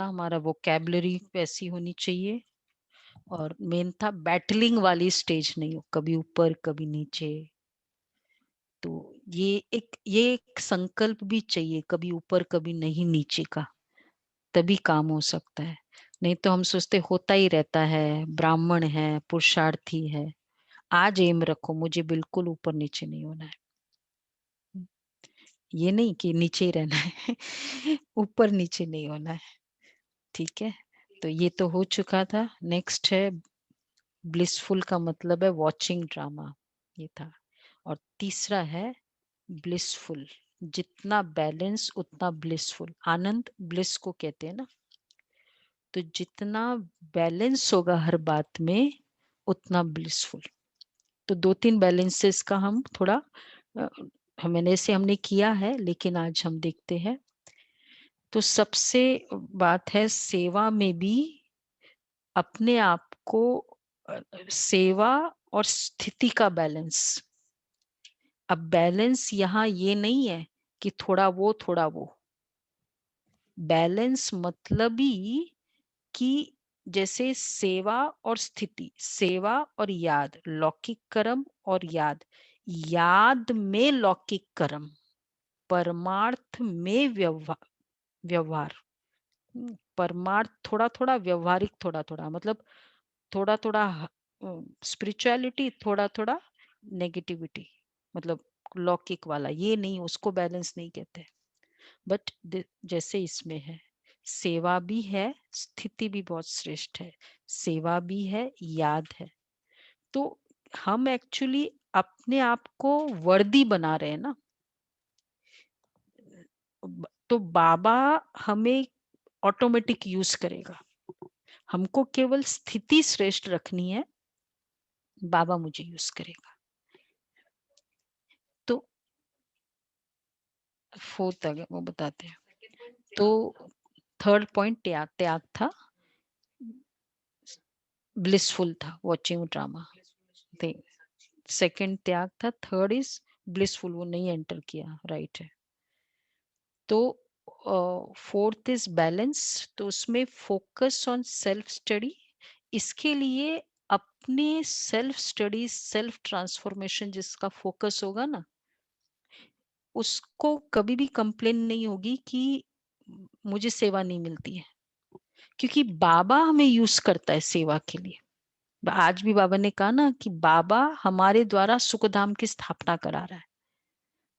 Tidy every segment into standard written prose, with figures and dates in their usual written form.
हमारा वोकैबुलरी वैसी होनी चाहिए, और मेन था बैटलिंग वाली स्टेज नहीं हो, कभी ऊपर कभी नीचे। तो ये एक संकल्प भी चाहिए, कभी ऊपर कभी नहीं नीचे का, तभी काम हो सकता है। नहीं तो हम सोचते होता ही रहता है, ब्राह्मण है, पुरुषार्थी है। आज एम रखो, मुझे बिल्कुल ऊपर नीचे नहीं होना है। ये नहीं कि नीचे ही रहना है ऊपर नीचे नहीं होना है। ठीक है, तो ये तो हो चुका था। नेक्स्ट है ब्लिसफुल का मतलब है वॉचिंग ड्रामा, ये था। और तीसरा है ब्लिसफुल, जितना बैलेंस उतना ब्लिसफुल। आनंद ब्लिस को कहते हैं ना, तो जितना बैलेंस होगा हर बात में उतना ब्लिसफुल। तो 2-3 बैलेंसेस का हम थोड़ा मैंने से हमने किया है, लेकिन आज हम देखते हैं। तो सबसे बात है सेवा में भी अपने आप को सेवा और स्थिति का बैलेंस। अब बैलेंस यहाँ ये नहीं है कि थोड़ा वो थोड़ा वो। बैलेंस मतलब ही कि जैसे सेवा और स्थिति, सेवा और याद, लौकिक कर्म और याद, याद में लौकिक कर्म, परमार्थ में व्यवहार। परमार्थ थोड़ा थोड़ा, व्यवहारिक थोड़ा थोड़ा, मतलब थोड़ा थोड़ा स्पिरिचुअलिटी, थोड़ा थोड़ा नेगेटिविटी, मतलब लौकिक वाला ये नहीं, उसको बैलेंस नहीं कहते। बट जैसे इसमें है, सेवा भी है, स्थिति भी बहुत श्रेष्ठ है, सेवा भी है, याद है। तो हम एक्चुअली अपने आप को वर्दी बना रहे हैं ना। तो बाबा हमें ऑटोमेटिक यूज करेगा, हमको केवल स्थिति श्रेष्ठ रखनी है, बाबा मुझे यूज करेगा। तो फोर्थ अगर वो बताते हैं, तो थर्ड पॉइंट त्याग, त्याग था, ब्लिसफुल था वॉचिंग ड्रामा। सेकंड त्याग था, थर्ड इज ब्लिसफुल, वो नहीं एंटर किया, राइट है। तो फोर्थ इज बैलेंस, तो उसमें फोकस ऑन सेल्फ स्टडी। इसके लिए अपने सेल्फ स्टडी, सेल्फ ट्रांसफॉर्मेशन जिसका फोकस होगा ना, उसको कभी भी कंप्लेन नहीं होगी कि मुझे सेवा नहीं मिलती है, क्योंकि बाबा हमें यूज करता है सेवा के लिए। आज भी बाबा ने कहा ना कि बाबा हमारे द्वारा सुखधाम की स्थापना करा रहा है।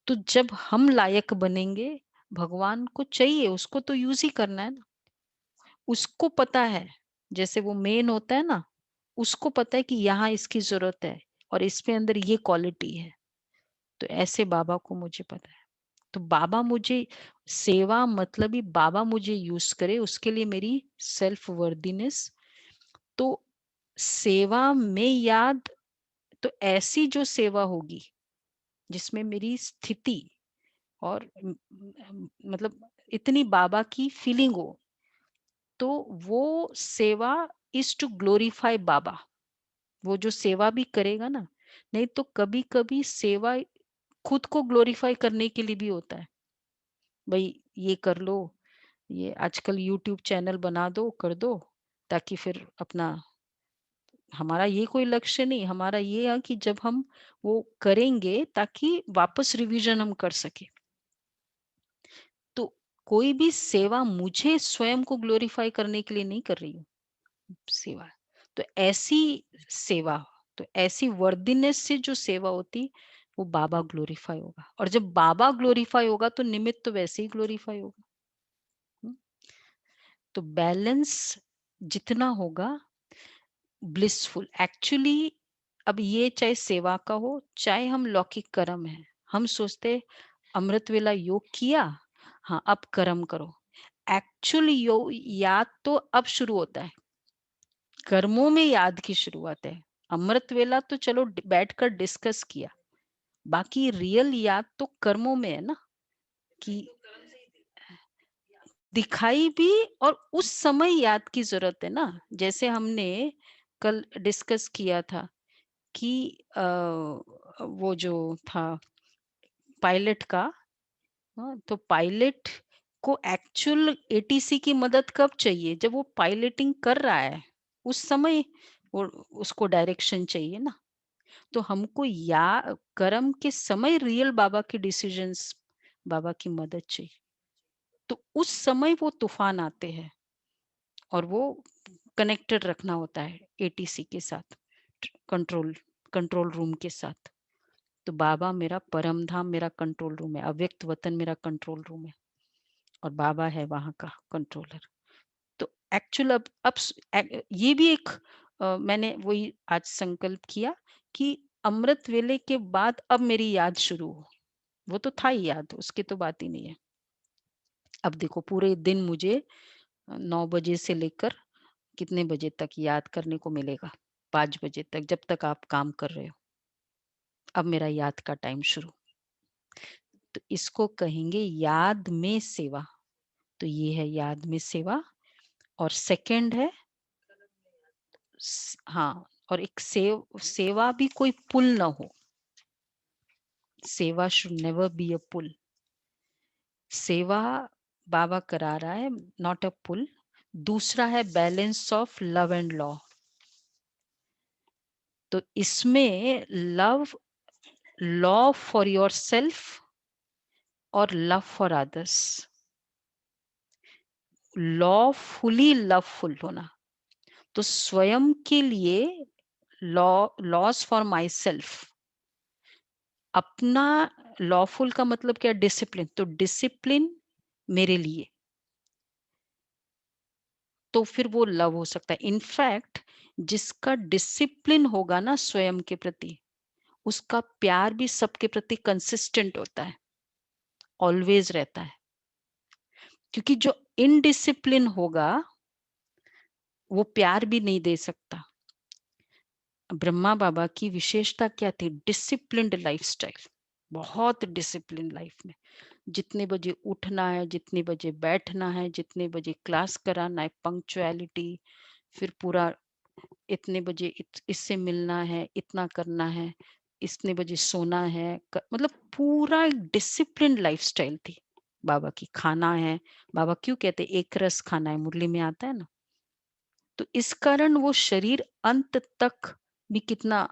तो जब हम लायक बनेंगे, भगवान को चाहिए, उसको तो यूज ही करना है ना। उसको पता है, जैसे वो मेन होता है ना, उसको पता है कि यहाँ इसकी जरूरत है और इसके अंदर ये क्वालिटी है। तो ऐसे बाबा को मुझे पता है। तो बाबा मुझे, सेवा मतलब ही बाबा मुझे यूज करे, उसके लिए मेरी सेल्फ वर्दीनेस। तो सेवा में याद, तो ऐसी जो सेवा होगी जिसमें मेरी स्थिति और मतलब इतनी बाबा की फीलिंग हो, तो वो सेवा इज टू ग्लोरीफाई बाबा। वो जो सेवा भी करेगा ना, नहीं तो कभी कभी सेवा खुद को ग्लोरीफाई करने के लिए भी होता है। भाई ये कर लो, ये आजकल यूट्यूब चैनल बना दो, कर दो, ताकि फिर अपना, हमारा ये कोई लक्ष्य नहीं, हमारा ये है कि जब हम वो करेंगे ताकि वापस रिवीजन हम कर सके। तो कोई भी सेवा मुझे स्वयं को ग्लोरीफाई करने के लिए नहीं कर रही हूँ सेवा। तो ऐसी सेवा, तो ऐसी वर्दीनेस से जो सेवा होती, वो बाबा ग्लोरीफाई होगा। और जब बाबा ग्लोरीफाई होगा तो निमित्त तो वैसे ही ग्लोरीफाई होगा। हम्म? तो बैलेंस जितना होगा ब्लिसफुल एक्चुअली। अब ये चाहे सेवा का हो, चाहे हम लौकिक कर्म है, हम सोचते अमृत वेला योग किया, हाँ अब कर्म करो। एक्चुअली याद तो अब शुरू होता है, कर्मों में याद की शुरुआत है। अमृत वेला तो चलो बैठकर डिस्कस किया, बाकी रियल याद तो कर्मों में है ना, कि दिखाई भी, और उस समय याद की जरूरत है ना। जैसे हमने कल डिस्कस किया था कि वो जो था पायलट का, हाँ, तो पायलट को एक्चुअल एटीसी की मदद कब चाहिए? जब वो पायलटिंग कर रहा है, उस समय वो उसको डायरेक्शन चाहिए ना। तो हमको या कर्म के समय रियल बाबा के डिसीजंस, बाबा की मदद चाहिए। तो उस समय वो तूफान आते हैं और वो कनेक्टेड रखना होता है एटीसी के साथ, कंट्रोल कंट्रोल रूम के साथ। तो बाबा मेरा परम धाम, मेरा कंट्रोल रूम है, अव्यक्त वतन मेरा कंट्रोल रूम है और बाबा है वहां का कंट्रोलर। तो एक्चुअल ये भी एक मैंने वही आज संकल्प किया कि अमृत वेले के बाद अब मेरी याद शुरू हो। वो तो था ही याद, उसकी तो बात ही नहीं है। अब देखो पूरे दिन मुझे 9 बजे से लेकर कितने बजे तक याद करने को मिलेगा? 5 बजे तक, जब तक आप काम कर रहे हो। अब मेरा याद का टाइम शुरू। तो इसको कहेंगे याद में सेवा। तो ये है याद में सेवा। और सेकंड है हाँ, और एक सेवा भी कोई पुल ना हो। सेवा शुड नेवर बी अ पुल। सेवा बाबा करा रहा है, नॉट अ पुल। दूसरा है balance of love and law. तो इसमें love, love for yourself और love for others. Lawfully loveful होना। तो स्वयं के लिए law, laws for myself. अपना लॉफुल का मतलब क्या? डिसिप्लिन। तो डिसिप्लिन मेरे लिए, तो फिर वो लव हो सकता है। इनफैक्ट जिसका डिसिप्लिन होगा ना स्वयं के प्रति, उसका प्यार भी सबके प्रति कंसिस्टेंट होता है, ऑलवेज रहता है। क्योंकि जो इनडिसिप्लिन होगा वो प्यार भी नहीं दे सकता। ब्रह्मा बाबा की विशेषता क्या थी? Disciplined lifestyle. बहुत डिसिप्लिन लाइफ में, जितने बजे उठना है, जितने बजे बैठना है, जितने बजे क्लास कराना है, पंक्चुअलिटी। फिर पूरा इतने बजे इससे मिलना है, इतना करना है, इतने बजे सोना है, मतलब पूरा डिसिप्लिन लाइफस्टाइल थी बाबा की। खाना है, बाबा क्यों कहते एक रस खाना है, मुरली में आता है ना। तो इस कारण वो शरीर अंत तक भी कितना,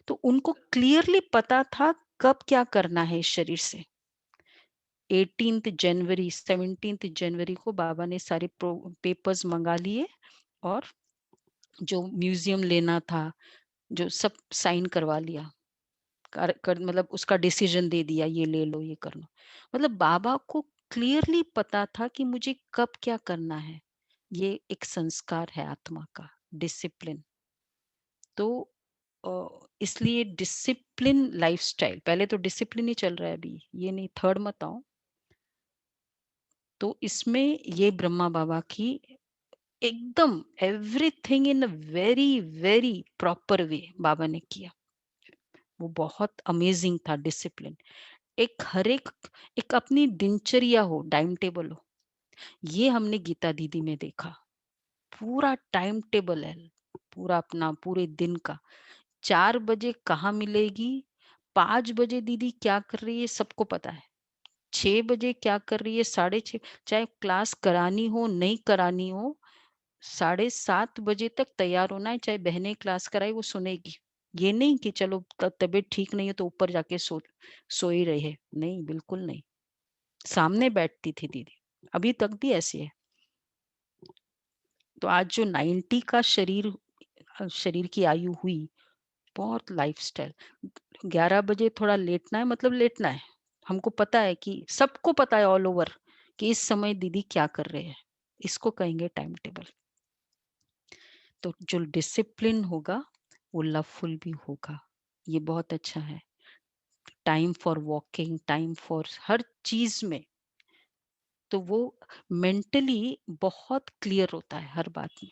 तो उनको क्लियरली पता था कब क्या करना है इस शरीर से। 18 जनवरी 17 जनवरी को बाबा ने सारे पेपर्स मंगा लिए और जो म्यूजियम लेना था, जो सब साइन करवा लिया। मतलब उसका डिसीजन दे दिया, ये ले लो, ये कर लो। मतलब बाबा को क्लियरली पता था कि मुझे कब क्या करना है। ये एक संस्कार है आत्मा का, डिसिप्लिन। तो इसलिए डिसिप्लिन लाइफस्टाइल, पहले तो डिसिप्लिन ही चल रहा है अभी, ये नहीं थर्ड मत आओ। तो इसमें ये ब्रह्मा बाबा की एकदम everything in a very very proper way Baba ने किया। वो बहुत अमेजिंग था डिसिप्लिन। एक हर एक अपनी दिनचर्या हो, टाइम टेबल हो। ये हमने गीता दीदी में देखा। पूरा टाइम टेबल है, पूरा अपना पूरे दिन का। 4 बजे कहाँ मिलेगी, 5 बजे दीदी क्या कर रही है सबको पता है, 6 बजे क्या कर रही है, 6:30, चाहे क्लास करानी हो नहीं करानी हो, 7:30 बजे तक तैयार होना है। चाहे बहनें क्लास कराई वो सुनेगी। ये नहीं कि चलो तबीयत ठीक नहीं है तो ऊपर जाके सो ही रहे, नहीं बिल्कुल नहीं। सामने बैठती थी दीदी, अभी तक भी ऐसी है। तो आज जो 90 का शरीर की आयु हुई, बहुत लाइफस्टाइल। 11 बजे थोड़ा लेटना है, मतलब लेटना है। हमको पता है कि सबको पता है ऑल ओवर कि इस समय दीदी क्या कर रहे हैं। इसको कहेंगे टाइम टेबल। तो जो डिसिप्लिन होगा वो लवफुल भी होगा। ये बहुत अच्छा है। Time for walking, time for her चीज में। तो वो मेंटली बहुत क्लियर होता है हर बात में।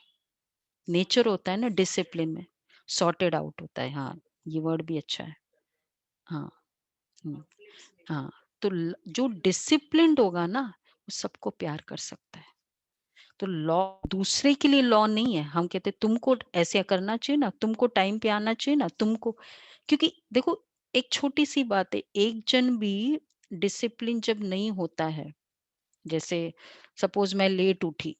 नेचर होता है ना डिसिप्लिन में, सॉर्टेड आउट होता है। हाँ, ये वर्ड भी अच्छा है। हाँ। हम्म, हाँ। तो जो डिसिप्लिन्ड होगा ना वो सबको प्यार कर सकता है। तो लॉ दूसरे के लिए लॉ नहीं है। हम कहते तुमको ऐसे करना चाहिए ना, तुमको टाइम पे आना चाहिए ना, तुमको। क्योंकि देखो एक छोटी सी बात है, एक जन भी डिसिप्लिन जब नहीं होता है, जैसे सपोज मैं लेट उठी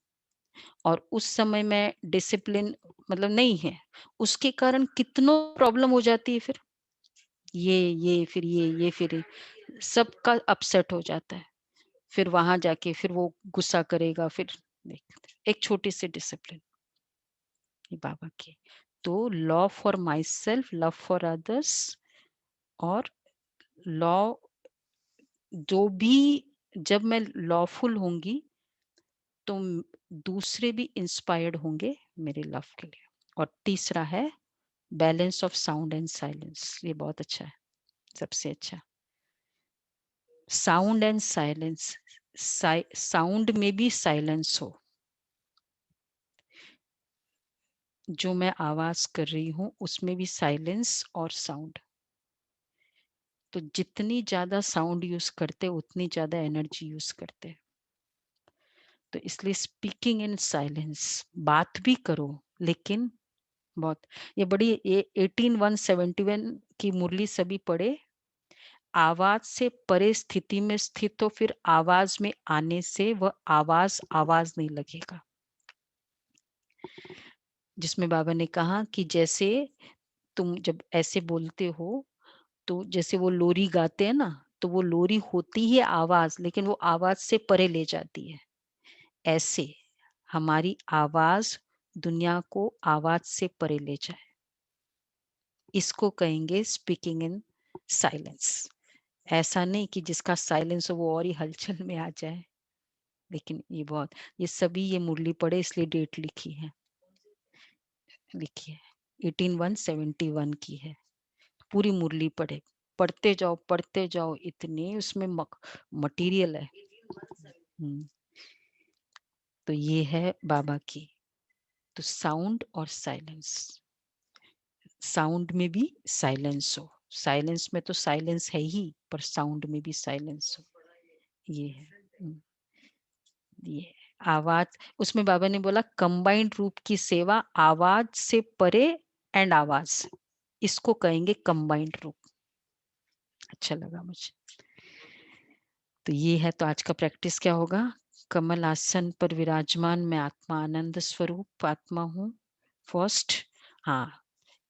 और उस समय में डिसिप्लिन मतलब नहीं है, उसके कारण कितनों प्रॉब्लम हो जाती है फिर ये फिर ये फिर ये, सबका अपसेट हो जाता है। फिर वहां जाके फिर वो गुस्सा करेगा, फिर देख एक छोटी सी डिसिप्लिन ये बाबा की। तो love for my self, love for others, और लॉ जो भी, जब मैं लॉफुल होंगी तो दूसरे भी इंस्पायर्ड होंगे मेरे लव के लिए। और तीसरा है balance of sound and silence, ये बहुत अच्छा है, सबसे अच्छा। साउंड एंड साइलेंस, साउंड में भी साइलेंस हो, जो मैं आवाज कर रही हूं उसमें भी साइलेंस और साउंड। तो जितनी ज्यादा साउंड यूज करते उतनी ज्यादा एनर्जी यूज करते। तो इसलिए स्पीकिंग इन साइलेंस, बात भी करो लेकिन बहुत, ये बड़ी 18,171 की मुरली सभी पढ़े। आवाज से परे स्थिति में स्थित हो, फिर आवाज में आने से वह आवाज आवाज नहीं लगेगा। जिसमें बाबा ने कहा कि जैसे तुम जब ऐसे बोलते हो तो जैसे वो लोरी गाते हैं ना, तो वो लोरी होती है आवाज, लेकिन वो आवाज से परे ले जाती है। ऐसे हमारी आवाज दुनिया को आवाज से परे ले जाए, इसको कहेंगे स्पीकिंग इन साइलेंस। ऐसा नहीं कि जिसका साइलेंस हो वो और ही हलचल में आ जाए, लेकिन ये बहुत, ये सभी ये मुरली पढ़े इसलिए डेट लिखी है, लिखी है 18,171 की है। पूरी मुरली पढ़े, पढ़ते जाओ, इतने उसमें मटेरियल है। तो ये है बाबा की। तो साउंड और साइलेंस, साउंड में भी साइलेंस हो, साइलेंस में तो साइलेंस है ही, पर साउंड में भी साइलेंस हो, ये है। ये आवाज, उसमें बाबा ने बोला कंबाइंड रूप की सेवा, आवाज से परे एंड आवाज, इसको कहेंगे कंबाइंड रूप। अच्छा लगा मुझे। तो ये है, तो आज का प्रैक्टिस क्या होगा? कमल आसन पर विराजमान मैं आत्मा आनंद स्वरूप आत्मा हूँ। फर्स्ट, हाँ,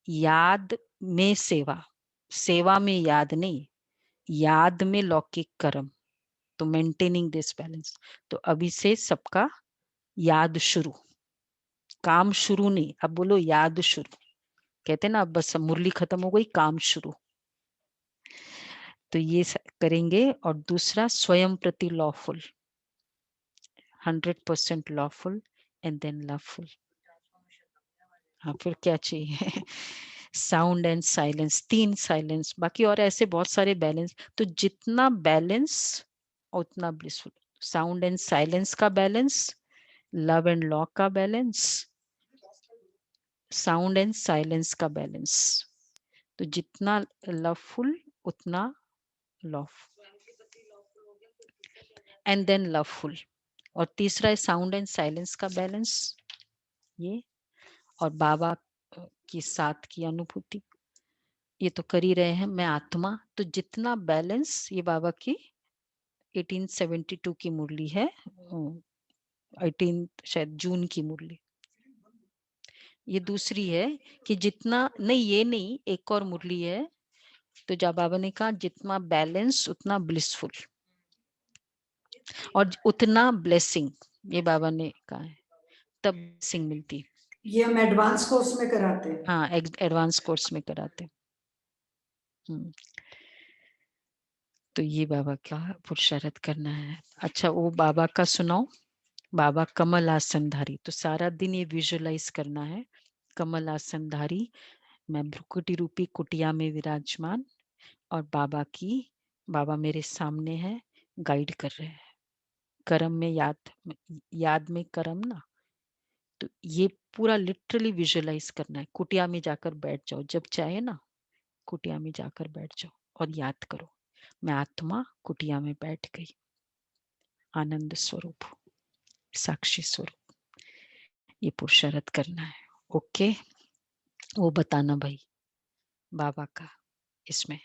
याद में सेवा, सेवा में याद नहीं, याद में लौकिक कर्म। तो मेंटेनिंग दिस बैलेंस। तो अभी से सबका याद शुरू, काम शुरू नहीं, अब बोलो याद शुरू। कहते ना अब बस मुरली खत्म हो गई, काम शुरू। तो ये करेंगे। और दूसरा, स्वयं प्रति lawful, 100% lawful and then loveful. हाँ, फिर क्या चाहिए? साउंड एंड साइलेंस, 3 साइलेंस, बाकी और ऐसे बहुत सारे बैलेंस। तो जितना बैलेंस उतना ब्लिसफुल। साउंड एंड साइलेंस का बैलेंस, लव एंड लॉ का बैलेंस, साउंड एंड साइलेंस का बैलेंस। तो जितना लवफुल उतना लव एंड देन लवफुल। और तीसरा है साउंड एंड साइलेंस का बैलेंस, ये। और बाबा की साथ की अनुभूति, ये तो कर ही रहे हैं, मैं आत्मा। तो जितना बैलेंस, ये बाबा की 1872 की मुरली है, 18 शायद जून की मुरली। ये दूसरी है कि जितना नहीं, ये नहीं, एक और मुरली है। तो जब बाबा ने कहा जितना बैलेंस उतना ब्लिसफुल और उतना ब्लेसिंग, ये बाबा ने कहा है, तब ब्लेसिंग मिलती। ये हम एडवांस कोर्स में कराते हैं। हाँ, एडवांस कोर्स में कराते। तो ये बाबा का पुरुषार्थ करना है। अच्छा, वो बाबा का सुनाओ। बाबा कमल आसनधारी, तो सारा दिन ये विजुअलाइज करना है। कमल आसनधारी, मैं भ्रुकुटी रूपी कुटिया में विराजमान, और बाबा मेरे सामने है, गाइड कर रहे हैं। कर्म में याद में कर्म ना। तो ये पूरा लिटरली विजुअलाइज करना है। कुटिया में जाकर बैठ जाओ, जब चाहे ना कुटिया में जाकर बैठ जाओ और याद करो, मैं आत्मा कुटिया में बैठ गई, आनंद स्वरूप, साक्षी स्वरूप। ये पुरुषार्थ करना है। ओके, वो बताना भाई बाबा का इसमें